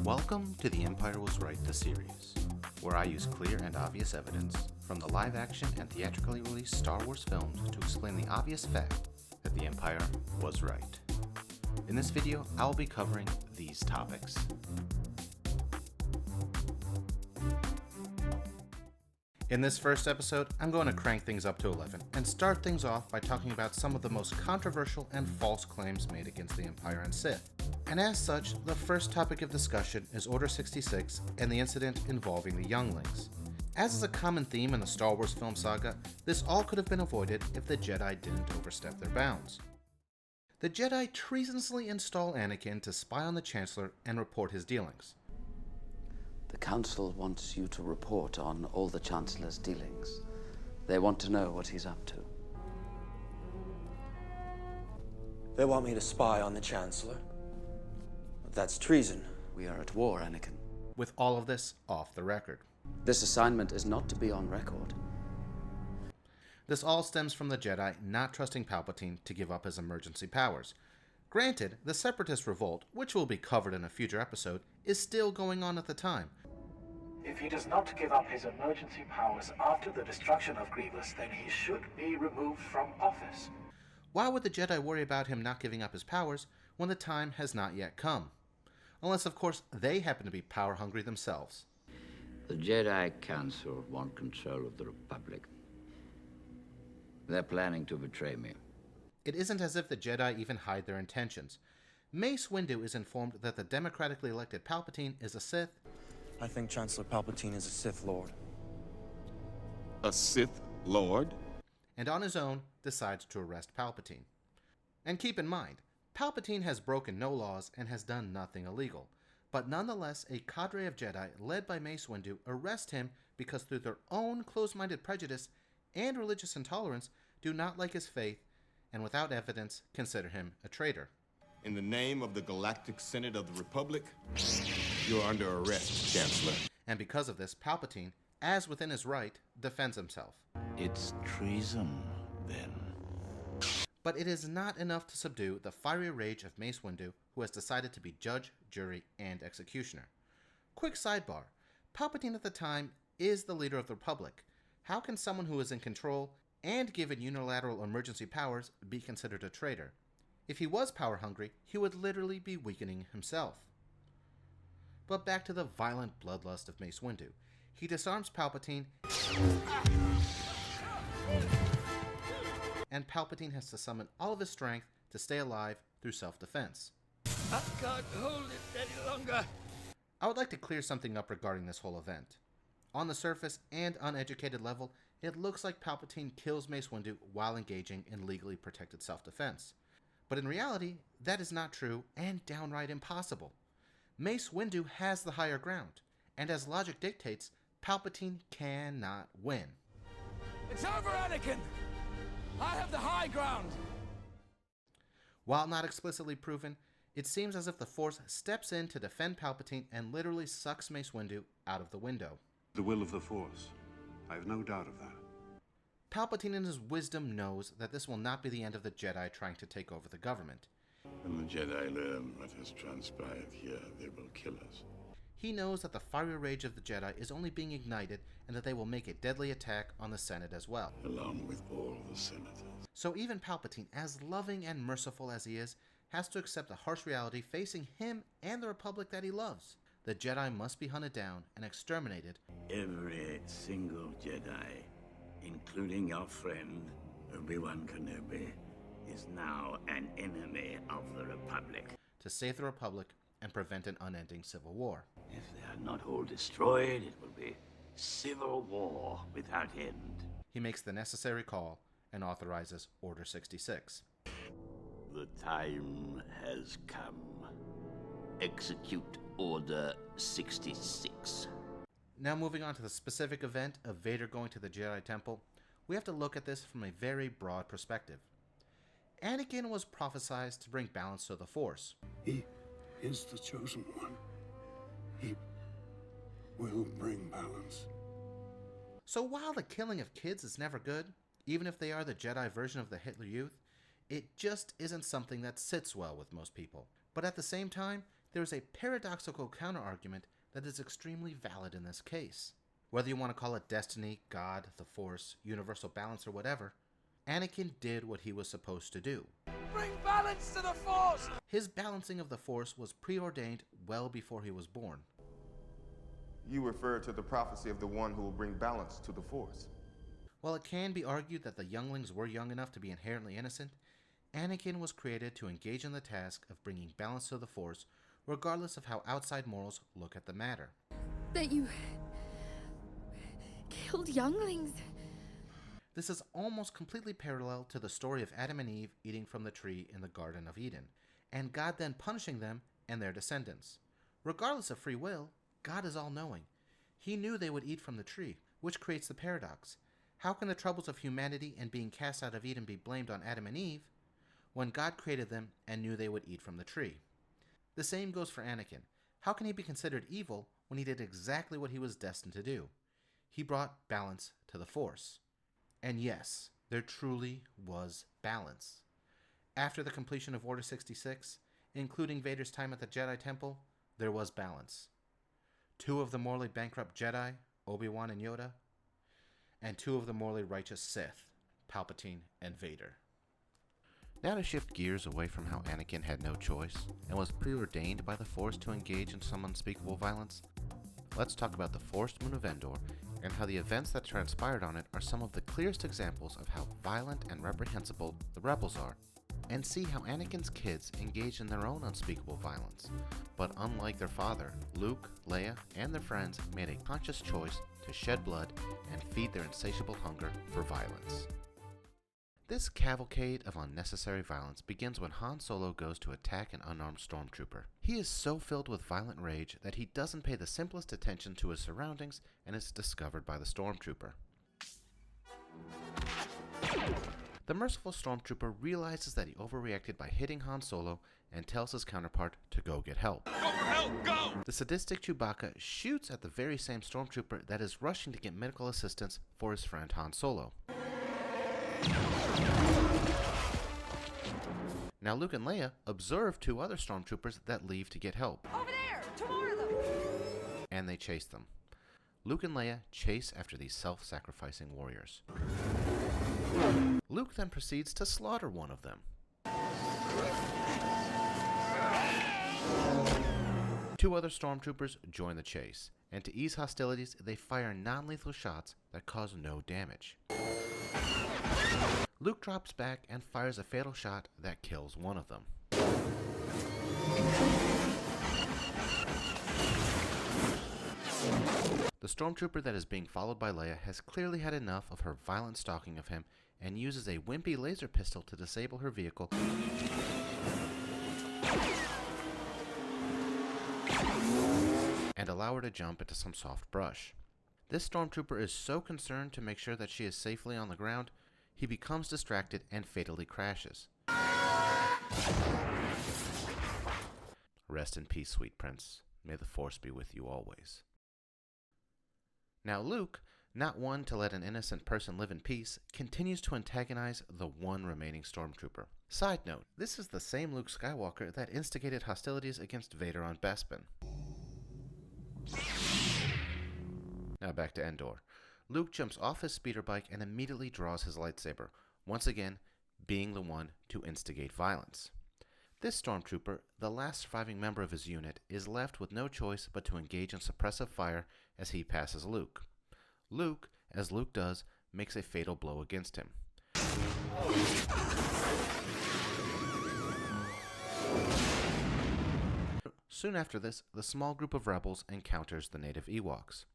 Welcome to The Empire Was Right, the series, where I use clear and obvious evidence from the live-action and theatrically released Star Wars films to explain the obvious fact that the Empire was right. In this video, I will be covering these topics. In this first episode, I'm going to crank things up to 11 and start things off by talking about some of the most controversial and false claims made against the Empire and Sith. And as such, the first topic of discussion is Order 66 and the incident involving the Younglings. As is a common theme in the Star Wars film saga, this all could have been avoided if the Jedi didn't overstep their bounds. The Jedi treasonously install Anakin to spy on the Chancellor and report his dealings. The Council wants you to report on all the Chancellor's dealings. They want to know what he's up to. They want me to spy on the Chancellor? That's treason. We are at war, Anakin. With all of this off the record. This assignment is not to be on record. This all stems from the Jedi not trusting Palpatine to give up his emergency powers. Granted, the Separatist revolt, which will be covered in a future episode, is still going on at the time. If he does not give up his emergency powers after the destruction of Grievous, then he should be removed from office. Why would the Jedi worry about him not giving up his powers when the time has not yet come? Unless, of course, they happen to be power-hungry themselves. The Jedi Council want control of the Republic. They're planning to betray me. It isn't as if the Jedi even hide their intentions. Mace Windu is informed that the democratically elected Palpatine is a Sith. I think Chancellor Palpatine is a Sith Lord. A Sith Lord? And on his own, decides to arrest Palpatine. And keep in mind, Palpatine has broken no laws and has done nothing illegal. But nonetheless, a cadre of Jedi led by Mace Windu arrest him because through their own closed-minded prejudice and religious intolerance do not like his faith and without evidence consider him a traitor. In the name of the Galactic Senate of the Republic, you're under arrest, Chancellor. And because of this, Palpatine, as within his right, defends himself. It's treason, then. But it is not enough to subdue the fiery rage of Mace Windu, who has decided to be judge, jury, and executioner. Quick sidebar, Palpatine at the time is the leader of the Republic. How can someone who is in control and given unilateral emergency powers be considered a traitor? If he was power-hungry, he would literally be weakening himself. But back to the violent bloodlust of Mace Windu. He disarms Palpatine, and Palpatine has to summon all of his strength to stay alive through self-defense. I can't hold it any longer. I would like to clear something up regarding this whole event. On the surface and uneducated level, it looks like Palpatine kills Mace Windu while engaging in legally protected self-defense. But in reality, that is not true and downright impossible. Mace Windu has the higher ground, and as logic dictates, Palpatine cannot win. It's over, Anakin! I have the high ground! While not explicitly proven, it seems as if the Force steps in to defend Palpatine and literally sucks Mace Windu out of the window. The will of the Force. I have no doubt of that. Palpatine in his wisdom knows that this will not be the end of the Jedi trying to take over the government. When the Jedi learn what has transpired here, they will kill us. He knows that the fiery rage of the Jedi is only being ignited and that they will make a deadly attack on the Senate as well. Along with all the senators. So even Palpatine, as loving and merciful as he is, has to accept the harsh reality facing him and the Republic that he loves. The Jedi must be hunted down and exterminated. Every single Jedi, including your friend, Obi-Wan Kenobi, is now an enemy of the Republic. To save the Republic and prevent an unending civil war. If they are not all destroyed, it will be civil war without end. He makes the necessary call and authorizes Order 66. The time has come. Execute Order 66. Now moving on to the specific event of Vader going to the Jedi Temple, we have to look at this from a very broad perspective. Anakin was prophesied to bring balance to the Force. He is the chosen one. He will bring balance. So while the killing of kids is never good, even if they are the Jedi version of the Hitler Youth, it just isn't something that sits well with most people. But at the same time, there is a paradoxical counterargument that is extremely valid in this case. Whether you want to call it destiny, God, the Force, universal balance, or whatever, Anakin did what he was supposed to do. Bring balance to the Force! His balancing of the Force was preordained well before he was born. You refer to the prophecy of the one who will bring balance to the Force. While it can be argued that the Younglings were young enough to be inherently innocent, Anakin was created to engage in the task of bringing balance to the Force, regardless of how outside morals look at the matter. That you killed Younglings. This is almost completely parallel to the story of Adam and Eve eating from the tree in the Garden of Eden, and God then punishing them and their descendants. Regardless of free will, God is all-knowing. He knew they would eat from the tree, which creates the paradox. How can the troubles of humanity and being cast out of Eden be blamed on Adam and Eve when God created them and knew they would eat from the tree? The same goes for Anakin. How can he be considered evil when he did exactly what he was destined to do? He brought balance to the Force. And yes, there truly was balance. After the completion of Order 66, including Vader's time at the Jedi Temple, there was balance. 2 of the morally bankrupt Jedi, Obi-Wan and Yoda, and 2 of the morally righteous Sith, Palpatine and Vader. Now to shift gears away from how Anakin had no choice and was preordained by the Force to engage in some unspeakable violence, let's talk about the Forest Moon of Endor and how the events that transpired on it are some of the clearest examples of how violent and reprehensible the rebels are, and see how Anakin's kids engaged in their own unspeakable violence. But unlike their father, Luke, Leia, and their friends made a conscious choice to shed blood and feed their insatiable hunger for violence. This cavalcade of unnecessary violence begins when Han Solo goes to attack an unarmed stormtrooper. He is so filled with violent rage that he doesn't pay the simplest attention to his surroundings and is discovered by the stormtrooper. The merciful stormtrooper realizes that he overreacted by hitting Han Solo and tells his counterpart to go get help. Go for help, go! The sadistic Chewbacca shoots at the very same stormtrooper that is rushing to get medical assistance for his friend Han Solo. Now Luke and Leia observe 2 other stormtroopers that leave to get help. Over there! 2 more of them! And they chase them. Luke and Leia chase after these self-sacrificing warriors. Luke then proceeds to slaughter one of them. 2 other stormtroopers join the chase, and to ease hostilities, they fire non-lethal shots that cause no damage. Luke drops back and fires a fatal shot that kills one of them. The stormtrooper that is being followed by Leia has clearly had enough of her violent stalking of him and uses a wimpy laser pistol to disable her vehicle and allow her to jump into some soft brush. This stormtrooper is so concerned to make sure that she is safely on the ground, he becomes distracted and fatally crashes. Rest in peace, sweet prince. May the Force be with you always. Now Luke, not one to let an innocent person live in peace, continues to antagonize the one remaining stormtrooper. Side note, this is the same Luke Skywalker that instigated hostilities against Vader on Bespin. Now back to Endor. Luke jumps off his speeder bike and immediately draws his lightsaber, once again being the one to instigate violence. This stormtrooper, the last surviving member of his unit, is left with no choice but to engage in suppressive fire as he passes Luke. Luke, as Luke does, makes a fatal blow against him. Soon after this, the small group of rebels encounters the native Ewoks.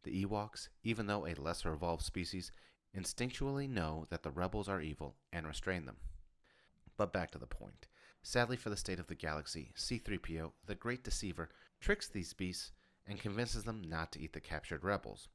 The Ewoks, even though a lesser evolved species, instinctually know that the rebels are evil and restrain them. But back to the point. Sadly for the state of the galaxy, C-3PO, the great deceiver, tricks these beasts and convinces them not to eat the captured rebels.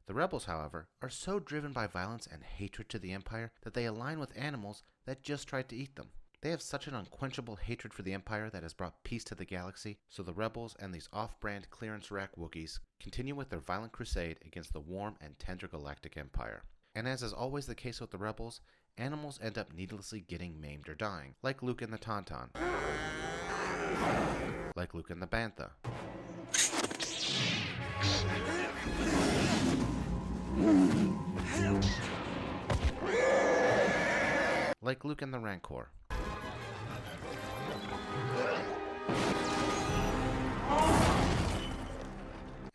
The rebels, however, are so driven by violence and hatred to the Empire that they align with animals that just tried to eat them. They have such an unquenchable hatred for the Empire that has brought peace to the galaxy, so the Rebels and these off-brand clearance rack Wookiees continue with their violent crusade against the warm and tender galactic Empire. And as is always the case with the Rebels, animals end up needlessly getting maimed or dying, like Luke and the Tauntaun, like Luke and the Bantha, like Luke and the Rancor,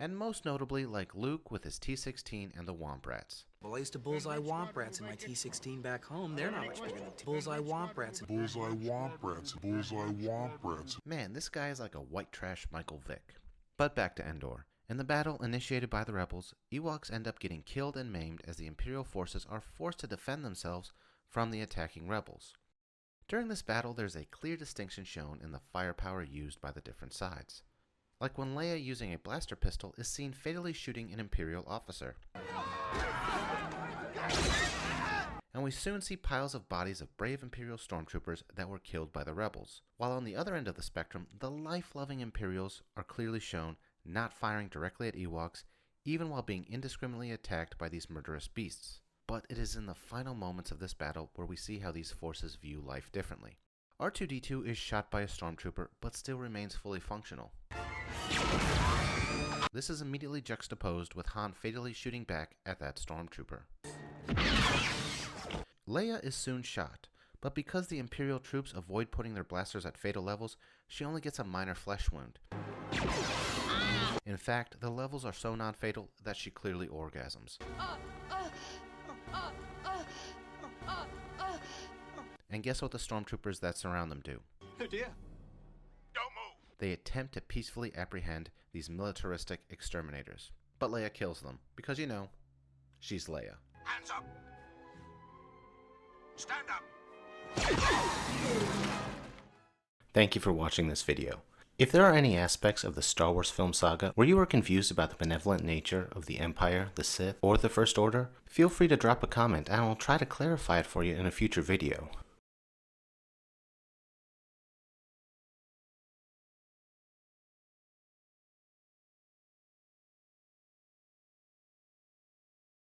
and most notably like Luke with his T-16 and the Womp Rats. Well, I used to bullseye Womp Rats in my T-16 back home. They're not much bigger than bullseye Womp Rats. Bullseye Womp Rats. Bullseye Womp Rats. Man, this guy is like a white trash Michael Vick. But back to Endor. In the battle initiated by the Rebels, Ewoks end up getting killed and maimed as the Imperial forces are forced to defend themselves from the attacking Rebels. During this battle, there's a clear distinction shown in the firepower used by the different sides. Like when Leia using a blaster pistol is seen fatally shooting an Imperial officer. And we soon see piles of bodies of brave Imperial stormtroopers that were killed by the Rebels, while on the other end of the spectrum, the life-loving Imperials are clearly shown not firing directly at Ewoks, even while being indiscriminately attacked by these murderous beasts. But it is in the final moments of this battle where we see how these forces view life differently. R2-D2 is shot by a stormtrooper, but still remains fully functional. This is immediately juxtaposed with Han fatally shooting back at that stormtrooper. Leia is soon shot, but because the Imperial troops avoid putting their blasters at fatal levels, she only gets a minor flesh wound. In fact, the levels are so non-fatal that she clearly orgasms. And guess what the stormtroopers that surround them do? Oh dear. Don't move. They attempt to peacefully apprehend these militaristic exterminators. But Leia kills them, because you know, she's Leia. Hands up. Stand up. Thank you for watching this video. If there are any aspects of the Star Wars film saga where you are confused about the benevolent nature of the Empire, the Sith, or the First Order, feel free to drop a comment and I'll try to clarify it for you in a future video.